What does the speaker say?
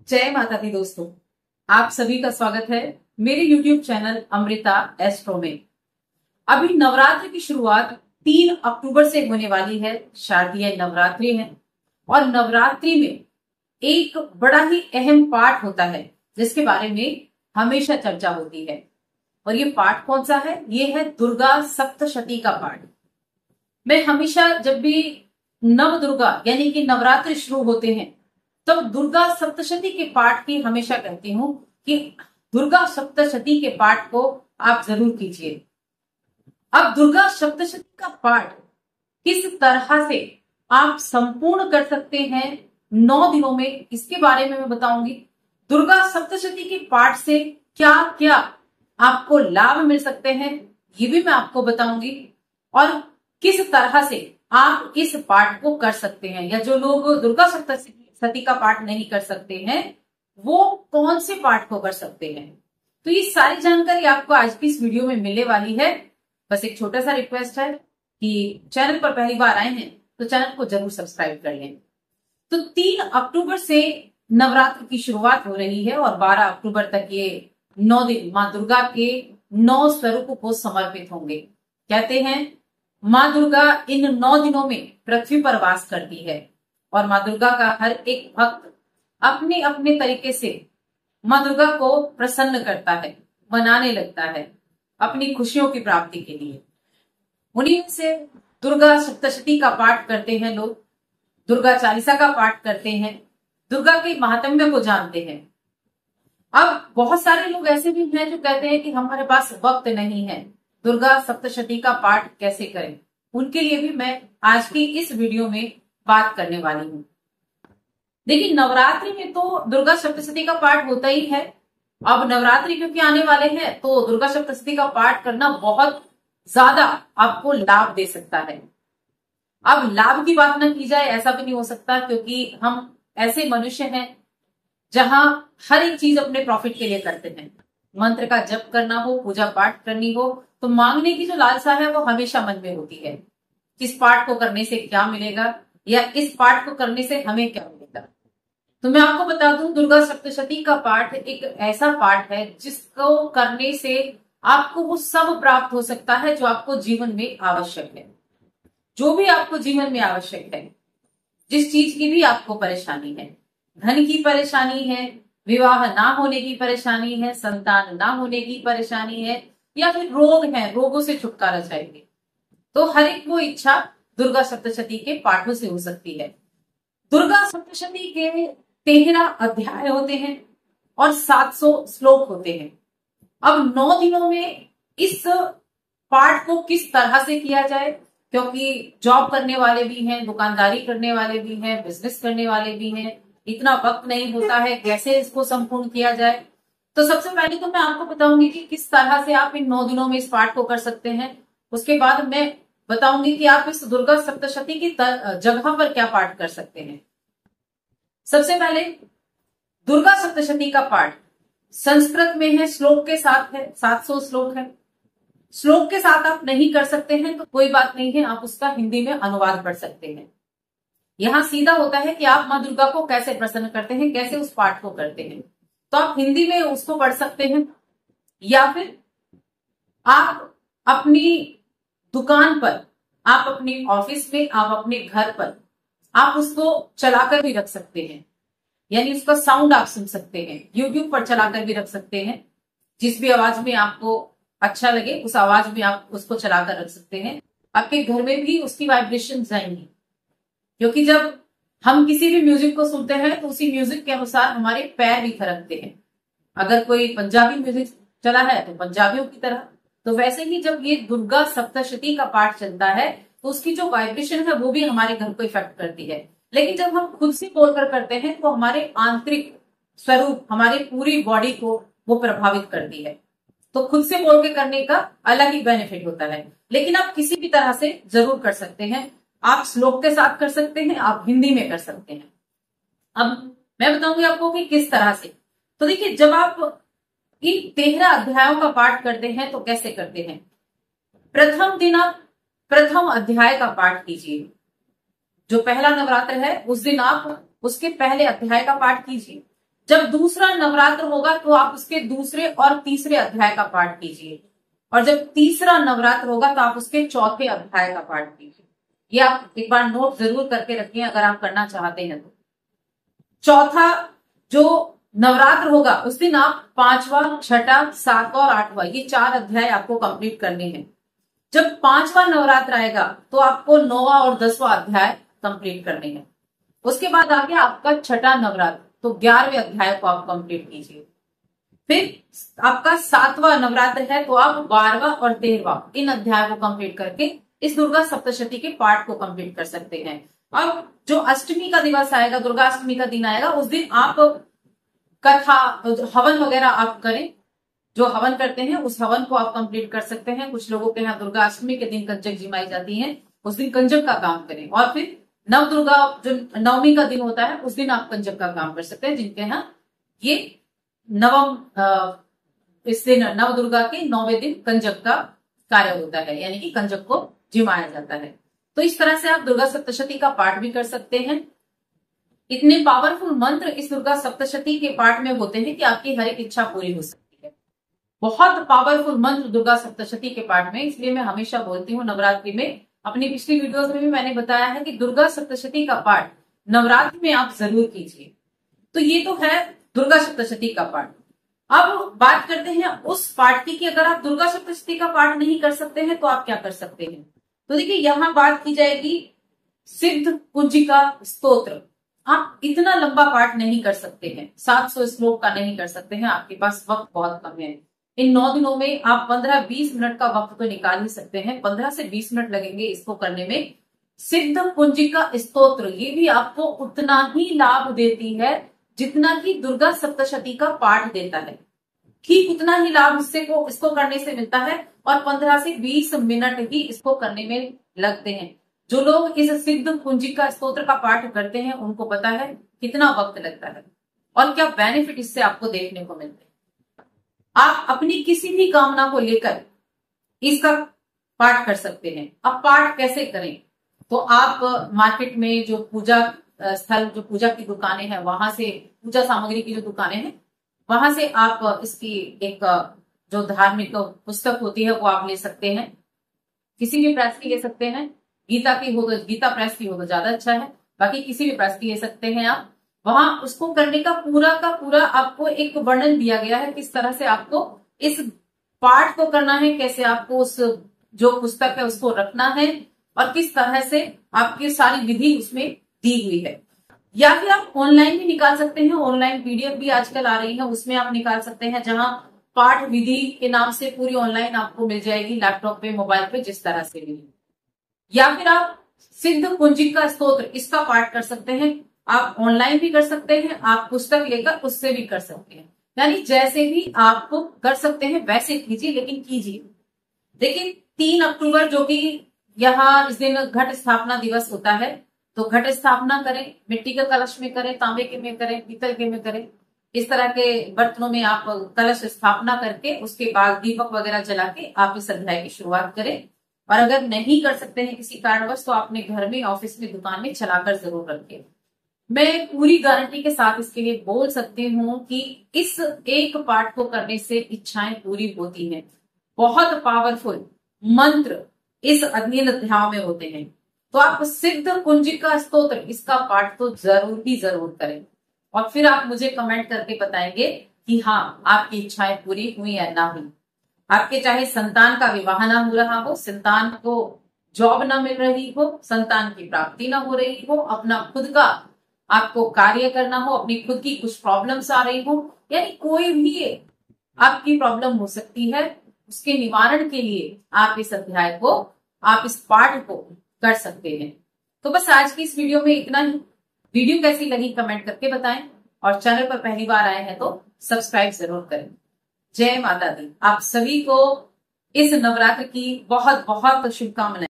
जय माता दी दोस्तों, आप सभी का स्वागत है मेरे YouTube चैनल अमृता एस्ट्रो में। अभी नवरात्र की शुरुआत 3 अक्टूबर से होने वाली है। शारदीय नवरात्रि है और नवरात्रि में एक बड़ा ही अहम पाठ होता है जिसके बारे में हमेशा चर्चा होती है। और ये पाठ कौन सा है? ये है दुर्गा सप्तशती का पाठ। मैं हमेशा जब भी नव दुर्गा यानी कि नवरात्र शुरू होते हैं तब दुर्गा सप्तशती के पाठ की हमेशा कहती हूँ कि दुर्गा सप्तशती के पाठ को आप जरूर कीजिए। अब दुर्गा सप्तशती का पाठ किस तरह से आप संपूर्ण कर सकते हैं 9 दिनों में, इसके बारे में मैं बताऊंगी। दुर्गा सप्तशती के पाठ से क्या क्या आपको लाभ मिल सकते हैं ये भी मैं आपको बताऊंगी, और किस तरह से आप इस पाठ को कर सकते हैं, या जो लोग दुर्गा सप्तशती का पाठ नहीं कर सकते हैं वो कौन से पाठ को कर सकते हैं। तो ये सारी जानकारी आपको आज की इस वीडियो में मिलने वाली है। बस एक छोटा सा रिक्वेस्ट है कि चैनल पर पहली बार आए हैं तो चैनल को जरूर सब्सक्राइब कर लें। तो 3 अक्टूबर से नवरात्र की शुरुआत हो रही है और 12 अक्टूबर तक ये 9 दिन माँ दुर्गा के 9 स्वरूप को समर्पित होंगे। कहते हैं माँ दुर्गा इन 9 दिनों में पृथ्वी पर वास करती है और माँ दुर्गा का हर एक भक्त अपने अपने तरीके से माँ दुर्गा को प्रसन्न करता है, मनाने लगता है अपनी खुशियों की प्राप्ति के लिए। उन्हीं से दुर्गा सप्तशती का पाठ करते हैं लोग, दुर्गा चालीसा का पाठ करते हैं, दुर्गा के महात्म्य को जानते हैं। अब बहुत सारे लोग ऐसे भी हैं जो कहते हैं कि हमारे पास वक्त नहीं है, दुर्गा सप्तशती का पाठ कैसे करें। उनके लिए भी मैं आज की इस वीडियो में बात करने वाली हूँ। देखिए, नवरात्रि में तो दुर्गा सप्तशती का पाठ होता ही है। अब नवरात्रि क्योंकि आने वाले हैं तो दुर्गा सप्तशती का पाठ करना बहुत ज्यादा आपको लाभ दे सकता है। अब लाभ की बात ना की जाए ऐसा भी नहीं हो सकता, क्योंकि हम ऐसे मनुष्य हैं जहां हर एक चीज अपने प्रॉफिट के लिए करते हैं। मंत्र का जप करना हो, पूजा पाठ करनी हो तो मांगने की जो लालसा है वो हमेशा मन में होती है। इस पाठ को करने से क्या मिलेगा या इस पाठ को करने से हमें क्या मिलेगा। तो मैं आपको बता दूं, दुर्गा सप्तशती का पाठ एक ऐसा पाठ है जिसको करने से आपको वो सब प्राप्त हो सकता है जो आपको जीवन में आवश्यक है। जो भी आपको जीवन में आवश्यक है, जिस चीज की भी आपको परेशानी है, धन की परेशानी है, विवाह ना होने की परेशानी है, संतान ना होने की परेशानी है, या फिर रोग है, रोगों से छुटकारा चाहिए, तो हर एक वो इच्छा दुर्गा सप्तशती के पाठों से हो सकती है। दुर्गा सप्तशती के 13 अध्याय होते हैं और 700 श्लोक होते हैं। अब 9 दिनों में इस पाठ को किस तरह से किया जाए, क्योंकि जॉब करने वाले भी हैं, दुकानदारी करने वाले भी हैं, बिजनेस करने वाले भी हैं, इतना वक्त नहीं होता है, कैसे इसको संपूर्ण किया जाए। तो सबसे पहले तो मैं आपको बताऊंगी कि किस तरह से आप इन 9 दिनों में इस पाठ को कर सकते हैं। उसके बाद मैं बताऊंगी कि आप इस दुर्गा सप्तशती की जगह पर क्या पाठ कर सकते हैं। सबसे पहले दुर्गा सप्तशती का पाठ संस्कृत में है, श्लोक के साथ है, 700 श्लोक है। श्लोक के साथ आप नहीं कर सकते हैं तो कोई बात नहीं है, आप उसका हिंदी में अनुवाद पढ़ सकते हैं। यहां सीधा होता है कि आप मां दुर्गा को कैसे प्रसन्न करते हैं, कैसे उस पाठ को करते हैं। तो आप हिंदी में उसको पढ़ सकते हैं, या फिर आप अपनी दुकान पर, आप अपने ऑफिस में, आप अपने घर पर आप उसको चलाकर भी रख सकते हैं, यानी उसका साउंड आप सुन सकते हैं। यूट्यूब पर चलाकर भी रख सकते हैं, जिस भी आवाज में आपको अच्छा लगे उस आवाज में आप उसको चलाकर रख सकते हैं। आपके घर में भी उसकी वाइब्रेशन जाएंगी, क्योंकि जब हम किसी भी म्यूजिक को सुनते हैं तो उसी म्यूजिक के अनुसार हमारे पैर भी थिरकते हैं। अगर कोई पंजाबी म्यूजिक चला है तो पंजाबियों की तरह, तो वैसे ही जब ये दुर्गा सप्तशती का पाठ चलता है तो उसकी जो वाइब्रेशन है वो भी हमारे घर को इफेक्ट करती है। लेकिन जब हम खुद से बोलकर करते हैं तो हमारे आंतरिक स्वरूप, हमारी पूरी बॉडी को वो प्रभावित करती है। तो खुद से बोल के करने का अलग ही बेनिफिट होता है। लेकिन आप किसी भी तरह से जरूर कर सकते हैं। आप श्लोक के साथ कर सकते हैं, आप हिंदी में कर सकते हैं। अब मैं बताऊंगी आपको कि किस तरह से। तो देखिए, जब आप इन 13 अध्यायों का पाठ करते हैं तो कैसे करते हैं। प्रथम दिन आप प्रथम अध्याय का पाठ कीजिए। जो पहला नवरात्र है उस दिन आप उसके पहले अध्याय का पाठ कीजिए। जब दूसरा नवरात्र होगा तो आप उसके दूसरे और तीसरे अध्याय का पाठ कीजिए, और जब तीसरा नवरात्र होगा तो आप उसके चौथे अध्याय का पाठ कीजिए। ये आप एक बार नोट जरूर करके रखिए अगर आप करना चाहते हैं तो। चौथा जो नवरात्र होगा उस दिन आप 5वां, 6ठा, 7वां और 8वां ये 4 अध्याय आपको कंप्लीट करने हैं। जब 5वां नवरात्र आएगा तो आपको 9वां और 10वां अध्याय कंप्लीट करने हैं। उसके बाद आ गया आपका 6ठा नवरात्र, तो 11वें अध्याय को आप कंप्लीट कीजिए। फिर आपका 7वां नवरात्र है तो आप 12वां और 13वां इन अध्याय को कंप्लीट करके इस दुर्गा सप्तशती के पाठ को कंप्लीट कर सकते हैं। और जो अष्टमी का दिवस आएगा, दुर्गा अष्टमी का दिन आएगा, उस दिन आप कथा, हवन वगैरह आप करें। जो हवन करते हैं उस हवन को आप कंप्लीट कर सकते हैं। कुछ लोगों के यहाँ दुर्गा अष्टमी के दिन कंजक जिमाई जाती है, उस दिन कंजक का काम करें। और फिर नव दुर्गा जो नवमी का दिन होता है उस दिन आप कंजक का काम कर सकते हैं, जिनके यहाँ ये इस दिन नव दुर्गा के 9वें दिन कंजक का कार्य होता है, यानी कि कंजक को जिमाया जाता है। तो इस तरह से आप दुर्गा सप्तशती का पाठ भी कर सकते हैं। इतने पावरफुल मंत्र इस दुर्गा सप्तशती के पाठ में होते हैं कि आपकी हर एक इच्छा पूरी हो सकती है। बहुत पावरफुल मंत्र दुर्गा सप्तशती के पाठ में, इसलिए मैं हमेशा बोलती हूँ नवरात्रि में, अपनी पिछली वीडियोस में भी मैंने बताया है कि दुर्गा सप्तशती का पाठ नवरात्रि में आप जरूर कीजिए। तो ये तो है दुर्गा सप्तशती का पाठ। अब बात करते हैं उस पाठ की कि अगर आप दुर्गा सप्तशती का पाठ नहीं कर सकते हैं तो आप क्या कर सकते हैं। तो देखिए यहां बात की जाएगी सिद्ध कुंजिका स्तोत्र। आप इतना लंबा पाठ नहीं कर सकते हैं, 700 श्लोक का नहीं कर सकते हैं, आपके पास वक्त बहुत कम है। इन 9 दिनों में आप 15-20 मिनट का वक्त तो निकाल ही सकते हैं, 15 से 20 मिनट लगेंगे इसको करने में। सिद्ध कुंजिका स्तोत्र ये भी आपको उतना ही लाभ देती है जितना कि दुर्गा सप्तशती का पाठ देता है, ठीक उतना ही लाभ इसको करने से मिलता है। और 15 से 20 मिनट ही इसको करने में लगते हैं। जो लोग इस सिद्ध कुंजिका स्तोत्र का पाठ करते हैं उनको पता है कितना वक्त लगता है और क्या बेनिफिट इससे आपको देखने को मिलते हैं। आप अपनी किसी भी कामना को लेकर इसका पाठ कर सकते हैं। अब पाठ कैसे करें, तो आप मार्केट में जो पूजा स्थल, जो पूजा की दुकानें हैं, वहां से पूजा सामग्री की जो दुकानें हैं वहां से आप इसकी एक जो धार्मिक पुस्तक होती है वो आप ले सकते हैं। किसी भी प्रेस की ले सकते हैं, गीता की हो तो गीता प्रेस की हो तो ज्यादा अच्छा है, बाकी किसी भी प्रेस की ले सकते हैं आप। वहां उसको करने का पूरा आपको एक वर्णन दिया गया है, किस तरह से आपको इस पाठ को करना है, कैसे आपको उस जो पुस्तक है उसको रखना है और किस तरह से आपकी सारी विधि उसमें दी हुई है। या फिर आप ऑनलाइन भी निकाल सकते हैं, ऑनलाइन पीडीएफ भी आजकल आ रही है, उसमें आप निकाल सकते हैं, जहां पाठ विधि के नाम से पूरी ऑनलाइन आपको मिल जाएगी, लैपटॉप पे, मोबाइल पे, जिस तरह से भी। या फिर आप सिद्ध कुंजिका स्तोत्र इसका पाठ कर सकते हैं। आप ऑनलाइन भी कर सकते हैं, आप पुस्तक लेकर उससे भी कर सकते हैं, यानी जैसे भी आप कर सकते हैं वैसे कीजिए, लेकिन कीजिए। लेकिन 3 अक्टूबर जो कि यहाँ इस दिन घट स्थापना दिवस होता है, तो घट स्थापना करें, मिट्टी के कलश में करें, तांबे के में करें, पीतल के में करें, इस तरह के बर्तनों में आप कलश स्थापना करके उसके बाद दीपक वगैरह जला के आप इस अध्याय की शुरुआत करें। और अगर नहीं कर सकते हैं किसी कारणवश तो अपने घर में, ऑफिस में, दुकान में चलाकर जरूर रखें। मैं पूरी गारंटी के साथ इसके लिए बोल सकती हूँ कि इस एक पाठ को करने से इच्छाएं पूरी होती हैं। बहुत पावरफुल मंत्र इस अध्याय में होते हैं। तो आप सिद्ध कुंजिका स्तोत्र इसका पाठ तो जरूर करें और फिर आप मुझे कमेंट करके बताएंगे कि हाँ आपकी इच्छाएं पूरी हुई या ना हुई। आपके चाहे संतान का विवाह ना हो रहा हो, संतान को जॉब ना मिल रही हो, संतान की प्राप्ति ना हो रही हो, अपना खुद का आपको कार्य करना हो, अपनी खुद की कुछ प्रॉब्लम्स आ रही हो, यानी कोई भी आपकी प्रॉब्लम हो सकती है, उसके निवारण के लिए आप इस अध्याय को, आप इस पाठ को कर सकते हैं। तो बस आज की इस वीडियो में इतना ही। वीडियो कैसी लगी कमेंट करके बताएं और चैनल पर पहली बार आए हैं तो सब्सक्राइब जरूर करें। जय माता दी। आप सभी को इस नवरात्र की बहुत बहुत शुभकामनाएं।